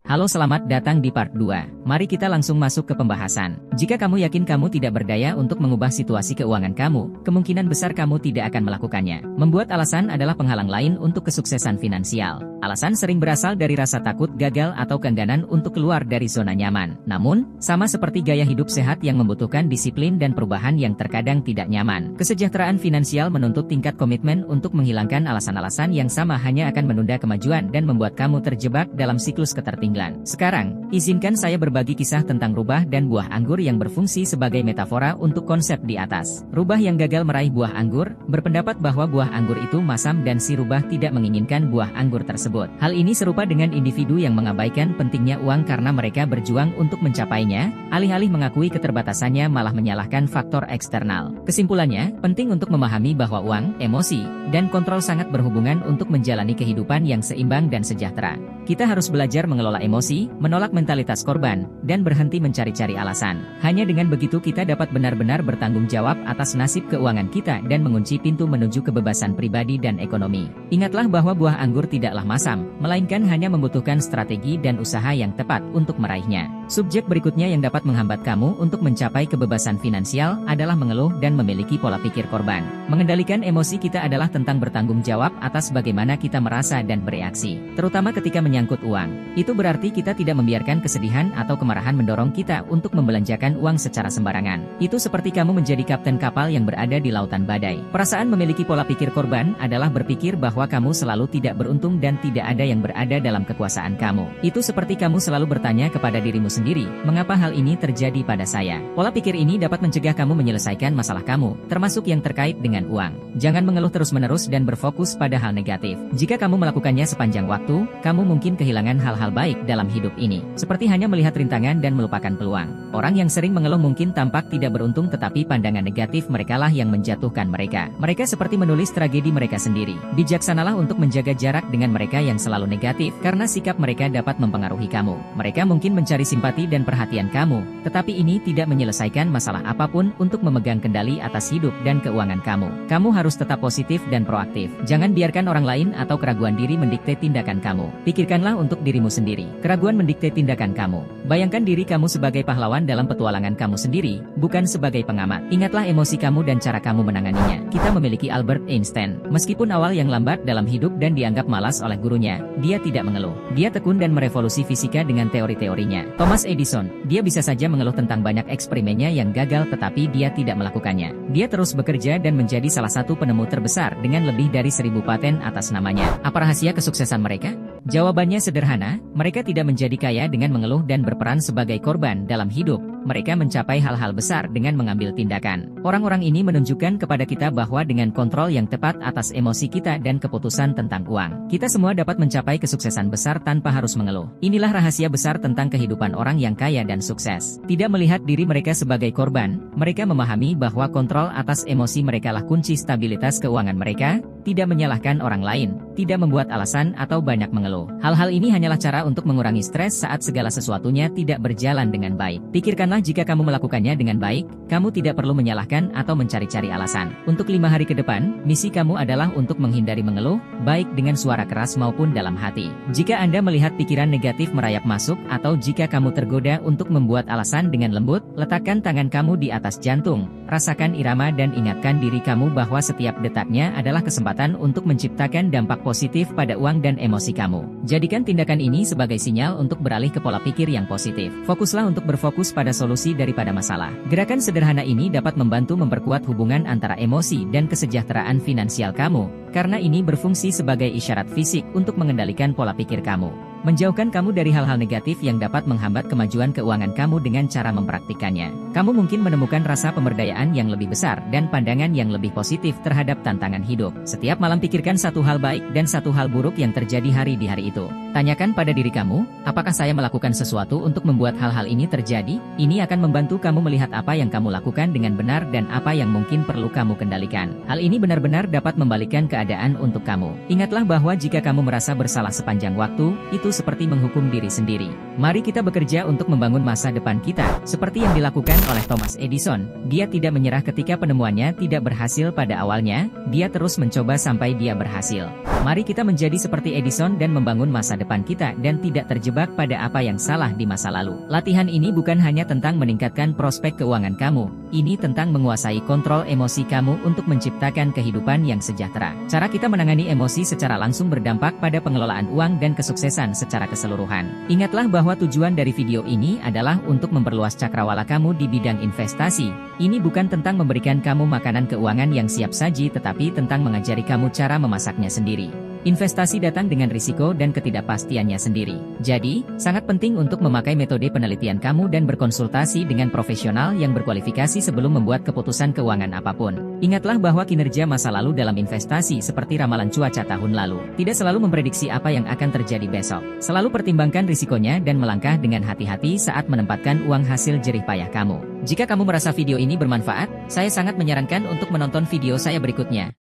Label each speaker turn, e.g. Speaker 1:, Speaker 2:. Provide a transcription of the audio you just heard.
Speaker 1: Halo, selamat datang di part 2. Mari kita langsung masuk ke pembahasan. Jika kamu yakin kamu tidak berdaya untuk mengubah situasi keuangan kamu, kemungkinan besar kamu tidak akan melakukannya. Membuat alasan adalah penghalang lain untuk kesuksesan finansial. Alasan sering berasal dari rasa takut gagal atau keengganan untuk keluar dari zona nyaman. Namun, sama seperti gaya hidup sehat yang membutuhkan disiplin dan perubahan yang terkadang tidak nyaman, kesejahteraan finansial menuntut tingkat komitmen untuk menghilangkan alasan-alasan yang sama hanya akan menunda kemajuan dan membuat kamu terjebak dalam siklus ketertinggalan. Sekarang, izinkan saya berbagi kisah tentang rubah dan buah anggur yang berfungsi sebagai metafora untuk konsep di atas. Rubah yang gagal meraih buah anggur, berpendapat bahwa buah anggur itu masam dan si rubah tidak menginginkan buah anggur tersebut. Hal ini serupa dengan individu yang mengabaikan pentingnya uang karena mereka berjuang untuk mencapainya, alih-alih mengakui keterbatasannya malah menyalahkan faktor eksternal. Kesimpulannya, penting untuk memahami bahwa uang, emosi, dan kontrol sangat berhubungan untuk menjalani kehidupan yang seimbang dan sejahtera. Kita harus belajar mengelola emosi, menolak mentalitas korban, dan berhenti mencari-cari alasan. Hanya dengan begitu kita dapat benar-benar bertanggung jawab atas nasib keuangan kita dan mengunci pintu menuju kebebasan pribadi dan ekonomi. Ingatlah bahwa buah anggur tidaklah masam, melainkan hanya membutuhkan strategi dan usaha yang tepat untuk meraihnya. Subjek berikutnya yang dapat menghambat kamu untuk mencapai kebebasan finansial adalah mengeluh dan memiliki pola pikir korban. Mengendalikan emosi kita adalah tentang bertanggung jawab atas bagaimana kita merasa dan bereaksi, terutama ketika menyangkut uang. Itu berarti kita tidak membiarkan kesedihan atau kemarahan mendorong kita untuk membelanjakan uang secara sembarangan. Itu seperti kamu menjadi kapten kapal yang berada di lautan badai. Perasaan memiliki pola pikir korban adalah berpikir bahwa kamu selalu tidak beruntung dan tidak ada yang berada dalam kekuasaan kamu. Itu seperti kamu selalu bertanya kepada dirimu sendiri, mengapa hal ini terjadi pada saya? Pola pikir ini dapat mencegah kamu menyelesaikan masalah kamu, termasuk yang terkait dengan uang. Jangan mengeluh terus-menerus dan berfokus pada hal negatif. Jika kamu melakukannya sepanjang waktu, kamu mungkin kehilangan hal-hal baik dalam hidup ini, seperti hanya melihat rintangan dan melupakan peluang. Orang yang sering mengeluh mungkin tampak tidak beruntung, tetapi pandangan negatif merekalah yang menjatuhkan mereka. Mereka seperti menulis tragedi mereka sendiri. Bijaksanalah untuk menjaga jarak dengan mereka yang selalu negatif, karena sikap mereka dapat mempengaruhi kamu. Mereka mungkin mencari simpati dan perhatian kamu, tetapi ini tidak menyelesaikan masalah apapun untuk memegang kendali atas hidup dan keuangan kamu. Kamu harus tetap positif dan proaktif. Jangan biarkan orang lain atau keraguan diri mendikte tindakan kamu. Pikirkanlah untuk dirimu sendiri. Keraguan mendikte tindakan kamu. Bayangkan diri kamu sebagai pahlawan dalam petualangan kamu sendiri, bukan sebagai pengamat. Ingatlah emosi kamu dan cara kamu menanganinya. Kita memiliki Albert Einstein. Meskipun awal yang lambat dalam hidup dan dianggap malas oleh gurunya, dia tidak mengeluh. Dia tekun dan merevolusi fisika dengan teori-teorinya. Thomas Edison, dia bisa saja mengeluh tentang banyak eksperimennya yang gagal, tetapi dia tidak melakukannya. Dia terus bekerja dan menjadi salah satu penemu terbesar dengan lebih dari 1000 paten atas namanya. Apa rahasia kesuksesan mereka? Jawabannya sederhana, mereka tidak menjadi kaya dengan mengeluh dan berperan sebagai korban dalam hidup. Mereka mencapai hal-hal besar dengan mengambil tindakan. Orang-orang ini menunjukkan kepada kita bahwa dengan kontrol yang tepat atas emosi kita dan keputusan tentang uang, kita semua dapat mencapai kesuksesan besar tanpa harus mengeluh. Inilah rahasia besar tentang kehidupan orang yang kaya dan sukses. Tidak melihat diri mereka sebagai korban, mereka memahami bahwa kontrol atas emosi mereka lah kunci stabilitas keuangan mereka, tidak menyalahkan orang lain, tidak membuat alasan atau banyak mengeluh. Hal-hal ini hanyalah cara untuk mengurangi stres saat segala sesuatunya tidak berjalan dengan baik. Pikirkanlah, jika kamu melakukannya dengan baik, kamu tidak perlu menyalahkan atau mencari-cari alasan. Untuk 5 hari ke depan, misi kamu adalah untuk menghindari mengeluh, baik dengan suara keras maupun dalam hati. Jika Anda melihat pikiran negatif merayap masuk, atau jika kamu tergoda untuk membuat alasan dengan lembut, letakkan tangan kamu di atas jantung, rasakan irama dan ingatkan diri kamu bahwa setiap detaknya adalah kesempatan untuk menciptakan dampak positif pada uang dan emosi kamu. Jadikan tindakan ini sebagai sinyal untuk beralih ke pola pikir yang positif. Fokuslah untuk berfokus pada solusi daripada masalah. Gerakan sederhana ini dapat membantu memperkuat hubungan antara emosi dan kesejahteraan finansial kamu, karena ini berfungsi sebagai isyarat fisik untuk mengendalikan pola pikir kamu. Menjauhkan kamu dari hal-hal negatif yang dapat menghambat kemajuan keuangan kamu dengan cara mempraktikannya. Kamu mungkin menemukan rasa pemberdayaan yang lebih besar dan pandangan yang lebih positif terhadap tantangan hidup. Setiap malam pikirkan satu hal baik dan satu hal buruk yang terjadi hari di hari itu. Tanyakan pada diri kamu, apakah saya melakukan sesuatu untuk membuat hal-hal ini terjadi? Ini akan membantu kamu melihat apa yang kamu lakukan dengan benar dan apa yang mungkin perlu kamu kendalikan. Hal ini benar-benar dapat membalikkan keadaan keadaan untuk kamu. Ingatlah bahwa jika kamu merasa bersalah sepanjang waktu, itu seperti menghukum diri sendiri. Mari kita bekerja untuk membangun masa depan kita, seperti yang dilakukan oleh Thomas Edison. Dia tidak menyerah ketika penemuannya tidak berhasil pada awalnya, dia terus mencoba sampai dia berhasil. Mari kita menjadi seperti Edison dan membangun masa depan kita dan tidak terjebak pada apa yang salah di masa lalu. Latihan ini bukan hanya tentang meningkatkan prospek keuangan kamu, ini tentang menguasai kontrol emosi kamu untuk menciptakan kehidupan yang sejahtera. Cara kita menangani emosi secara langsung berdampak pada pengelolaan uang dan kesuksesan secara keseluruhan. Ingatlah bahwa tujuan dari video ini adalah untuk memperluas cakrawala kamu di bidang investasi. Ini bukan tentang memberikan kamu makanan keuangan yang siap saji, tetapi tentang mengajari kamu cara memasaknya sendiri. Investasi datang dengan risiko dan ketidakpastiannya sendiri. Jadi, sangat penting untuk memakai metode penelitian kamu dan berkonsultasi dengan profesional yang berkualifikasi sebelum membuat keputusan keuangan apapun. Ingatlah bahwa kinerja masa lalu dalam investasi seperti ramalan cuaca tahun lalu, tidak selalu memprediksi apa yang akan terjadi besok. Selalu pertimbangkan risikonya dan melangkah dengan hati-hati saat menempatkan uang hasil jerih payah kamu. Jika kamu merasa video ini bermanfaat, saya sangat menyarankan untuk menonton video saya berikutnya.